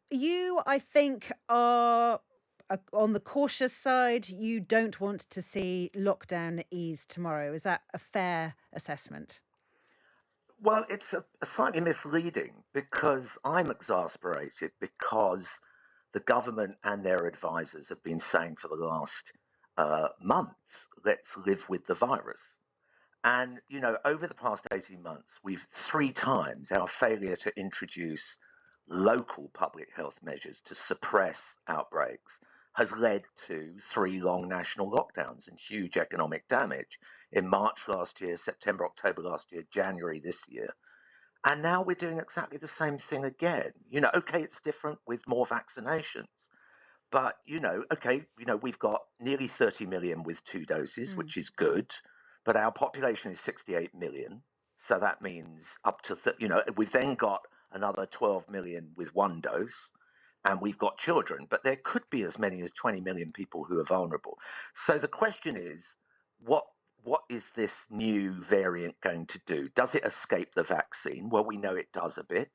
You, I think, are on the cautious side. You don't want to see lockdown ease tomorrow. Is that a fair assessment? Well, it's a slightly misleading because I'm exasperated because the government and their advisors have been saying for the last months, let's live with the virus. And, over the past 18 months, we've three times our failure to introduce local public health measures to suppress outbreaks has led to three long national lockdowns and huge economic damage in March last year, September, October last year, January this year. And now we're doing exactly the same thing again. Okay, it's different with more vaccinations. But, okay, we've got nearly 30 million with two doses, Mm. which is good. But our population is 68 million. So that means up to, we've then got another 12 million with one dose. And we've got children. But there could be as many as 20 million people who are vulnerable. So the question is, what is this new variant going to do? Does it escape the vaccine? Well, we know it does a bit.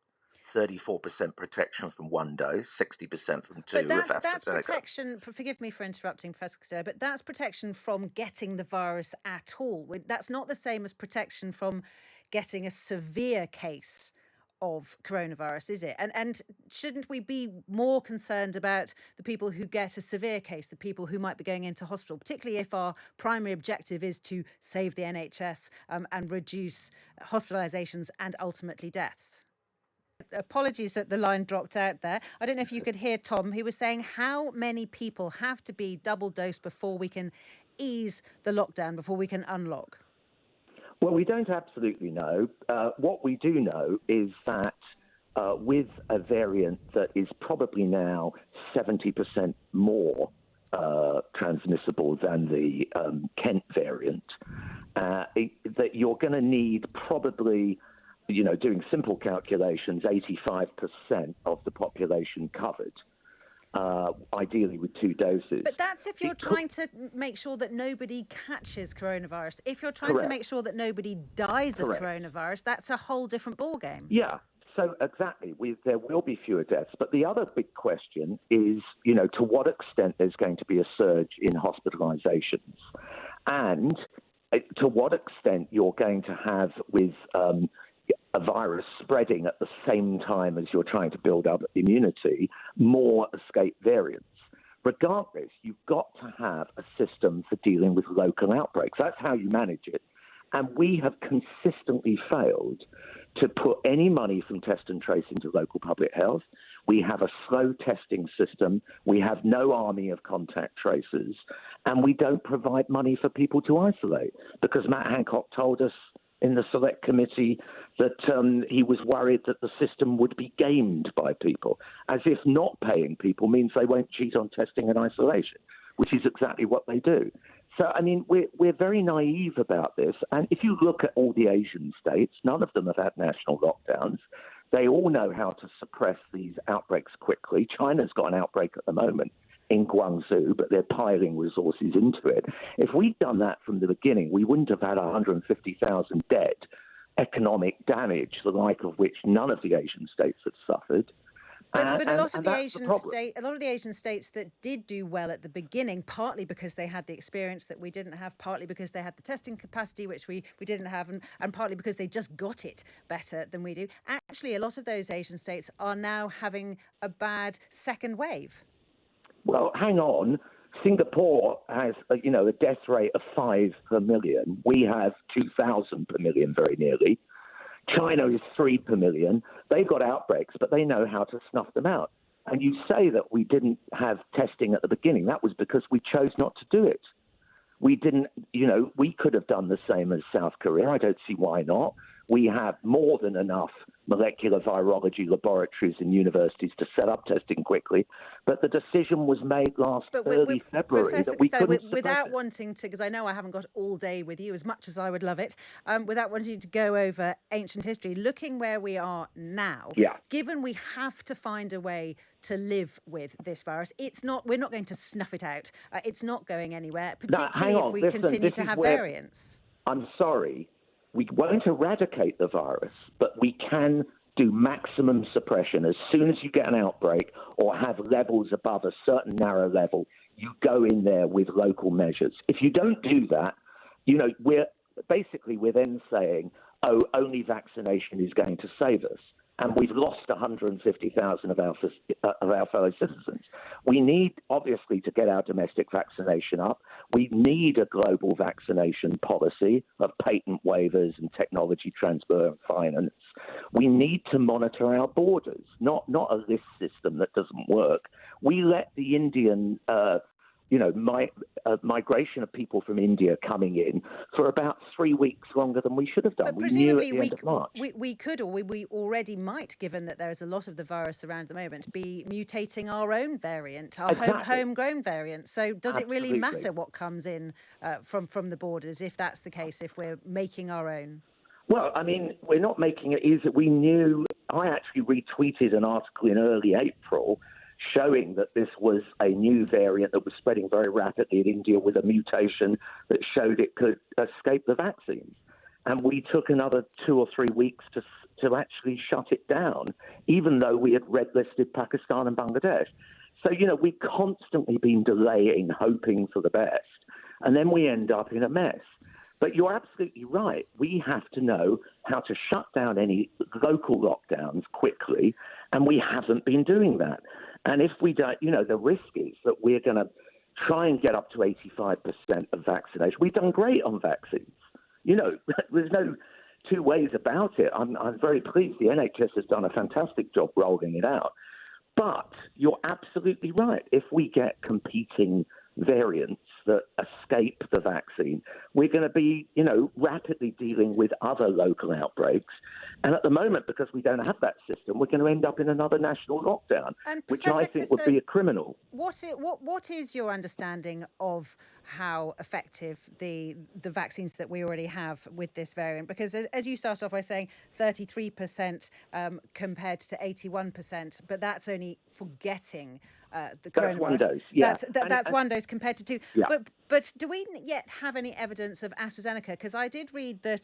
34% protection from one dose, 60% from two But with that's AstraZeneca. protection. Forgive me for interrupting, Professor Costello, but that's protection from getting the virus at all. That's not the same as protection from getting a severe case of coronavirus, is it? And shouldn't we be more concerned about the people who get a severe case, the people who might be going into hospital, particularly if our primary objective is to save the NHS and reduce hospitalisations and ultimately deaths? Apologies that the line dropped out there. I don't know if you could hear Tom. He was saying how many people have to be double dosed before we can ease the lockdown, before we can unlock? Well, we don't absolutely know. What we do know is that with a variant that is probably now 70% more transmissible than the Kent variant, that you're going to need probably, doing simple calculations, 85% of the population covered. Ideally with two doses. But that's if you're trying to make sure that nobody catches coronavirus. If you're trying Correct. to make sure that nobody dies of Correct. coronavirus, that's a whole different ballgame. Yeah, so exactly. There will be fewer deaths. But the other big question is, to what extent there's going to be a surge in hospitalizations and to what extent you're going to have with a virus spreading at the same time as you're trying to build up immunity, more escape variants. Regardless, you've got to have a system for dealing with local outbreaks. That's how you manage it. And we have consistently failed to put any money from test and trace into local public health. We have a slow testing system. We have no army of contact tracers. And we don't provide money for people to isolate because Matt Hancock told us in the select committee that he was worried that the system would be gamed by people, as if not paying people means they won't cheat on testing and isolation, which is exactly what they do. So, I mean, we're very naive about this. And if you look at all the Asian states, none of them have had national lockdowns. They all know how to suppress these outbreaks quickly. China's got an outbreak at the moment in Guangzhou, but they're piling resources into it. If we'd done that from the beginning, we wouldn't have had 150,000 dead, economic damage, the like of which none of the Asian states have suffered. But a lot of the Asian states that did do well at the beginning, partly because they had the experience that we didn't have, partly because they had the testing capacity which we didn't have, and partly because they just got it better than we do. Actually, a lot of those Asian states are now having a bad second wave. Well, hang on. Singapore has, a death rate of 5 per million. We have 2,000 per million, very nearly. China is 3 per million. They've got outbreaks, but they know how to snuff them out. And you say that we didn't have testing at the beginning. That was because we chose not to do it. We didn't, we could have done the same as South Korea. I don't see why not. We have more than enough molecular virology laboratories and universities to set up testing quickly. But the decision was made last early February that we couldn't without wanting to, because I know I haven't got all day with you as much as I would love it, without wanting to go over ancient history, looking where we are now, given we have to find a way to live with this virus, we're not going to snuff it out. It's not going anywhere, particularly if we continue to have variants. I'm sorry. We won't eradicate the virus, but we can do maximum suppression. As soon as you get an outbreak or have levels above a certain narrow level, you go in there with local measures. If you don't do that, we're then saying, oh, only vaccination is going to save us. And we've lost 150,000 of our fellow citizens. We need, obviously, to get our domestic vaccination up. We need a global vaccination policy of patent waivers and technology transfer and finance. We need to monitor our borders, not a list system that doesn't work. We let the Indian migration of people from India coming in for about 3 weeks longer than we should have done. But we knew at the presumably end of March. we could, or we already might, given that there's a lot of the virus around at the moment, be mutating our own variant, our homegrown variant. So does it really matter what comes in from the borders, if that's the case, if we're making our own? Well, I mean, we're not making it easy. We knew. I actually retweeted an article in early April showing that this was a new variant that was spreading very rapidly in India with a mutation that showed it could escape the vaccines. And we took another 2 or 3 weeks to actually shut it down, even though we had red-listed Pakistan and Bangladesh. So, we've constantly been delaying, hoping for the best, and then we end up in a mess. But you're absolutely right. We have to know how to shut down any local lockdowns quickly, and we haven't been doing that. And if we don't, the risk is that we're going to try and get up to 85% of vaccination. We've done great on vaccines. There's no two ways about it. I'm very pleased. The NHS has done a fantastic job rolling it out. But you're absolutely right. If we get competing variants that escape the vaccine, we're going to be, rapidly dealing with other local outbreaks. And at the moment, because we don't have that system, we're going to end up in another national lockdown, which I think would be a criminal. What is your understanding of how effective the vaccines that we already have with this variant? Because as you start off by saying 33% compared to 81%, but that's only for getting the coronavirus. That's one dose, yeah. That's one dose compared to two. Yeah. But do we yet have any evidence of AstraZeneca? Because I did read that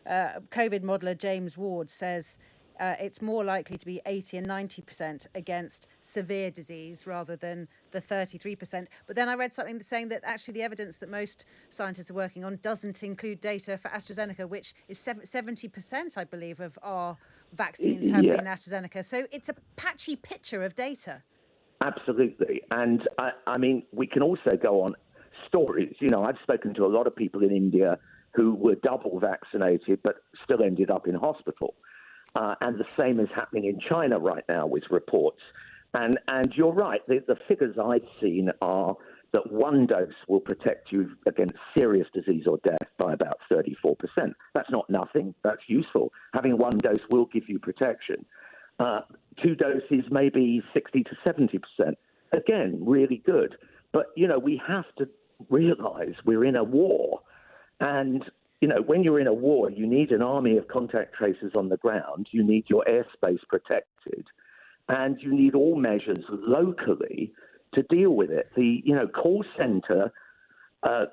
COVID modeler James Ward says it's more likely to be 80 and 90% against severe disease rather than the 33%. But then I read something saying that actually the evidence that most scientists are working on doesn't include data for AstraZeneca, which is 70%, I believe, of our vaccines have been AstraZeneca. So it's a patchy picture of data. Absolutely. And I mean, we can also go on stories. I've spoken to a lot of people in India who were double vaccinated but still ended up in hospital. And the same is happening in China right now with reports. And you're right, the figures I've seen are that one dose will protect you against serious disease or death by about 34%. That's not nothing. That's useful. Having one dose will give you protection. 2 doses, maybe 60 to 70%. Again, really good. But, we have to realize we're in a war. And, when you're in a war, you need an army of contact tracers on the ground. You need your airspace protected. And you need all measures locally to deal with it. The, call center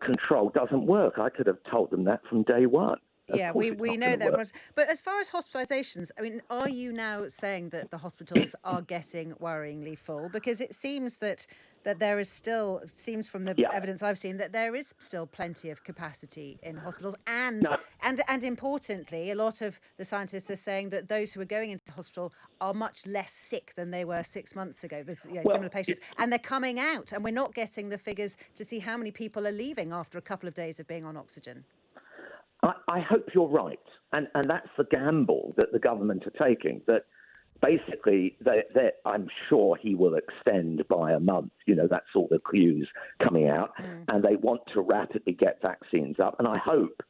control doesn't work. I could have told them that from day one. Yeah, we know that. But as far as hospitalizations, I mean, are you now saying that the hospitals are getting worryingly full? Because it seems that there is still, it seems from the evidence I've seen, that there is still plenty of capacity in hospitals. And importantly, a lot of the scientists are saying that those who are going into hospital are much less sick than they were 6 months ago. There's similar patients. And they're coming out, and we're not getting the figures to see how many people are leaving after a couple of days of being on oxygen. I hope you're right. And that's the gamble that the government are taking, that basically I'm sure he will extend by a month. That's all the clues coming out. And they want to rapidly get vaccines up. And I hope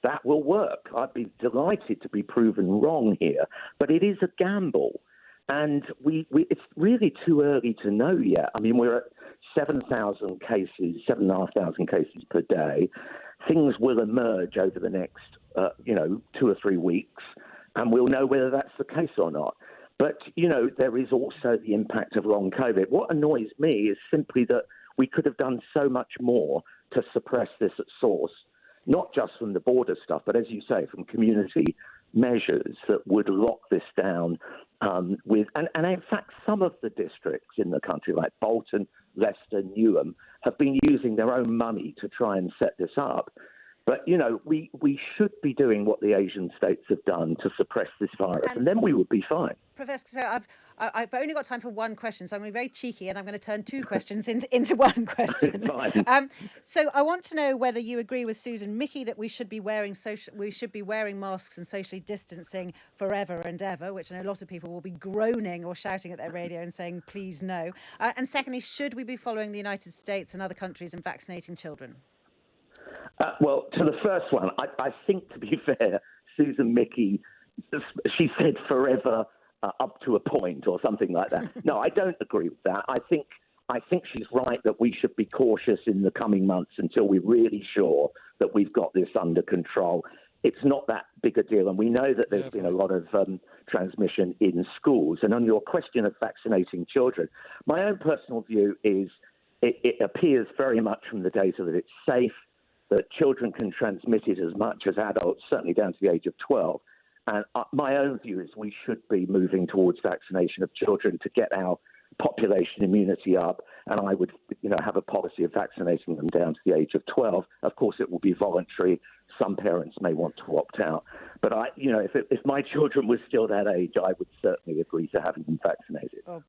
that will work. I'd be delighted to be proven wrong here. But it is a gamble. And it's really too early to know yet. I mean, we're at 7,000 cases, 7,500 cases per day. Things will emerge over the next, 2 or 3 weeks, and we'll know whether that's the case or not. But, there is also the impact of long COVID. What annoys me is simply that we could have done so much more to suppress this at source, not just from the border stuff, but as you say, from community measures that would lock this down and in fact, some of the districts in the country, like Bolton, Leicester, Newham, have been using their own money to try and set this up. But, we should be doing what the Asian states have done to suppress this virus, and then we would be fine. Professor Costello, I've only got time for one question, so I'm going to be very cheeky and I'm going to turn two questions into one question. So I want to know whether you agree with Susan Mickey that we should be wearing masks and socially distancing forever and ever, which I know a lot of people will be groaning or shouting at their radio and saying, please no. And secondly, should we be following the United States and other countries in vaccinating children? Well, to the first one, I think, to be fair, Susan Mickey, she said forever up to a point or something like that. No, I don't agree with that. I think she's right that we should be cautious in the coming months until we're really sure that we've got this under control. It's not that big a deal, and we know that there's been a lot of transmission in schools. And on your question of vaccinating children, my own personal view is it appears very much from the data that it's safe, that children can transmit it as much as adults, certainly down to the age of 12. And my own view is we should be moving towards vaccination of children to get our population immunity up. And I would, have a policy of vaccinating them down to the age of 12. Of course, it will be voluntary. Some parents may want to opt out. But if my children were still that age, I would certainly agree to having them vaccinated. Oh.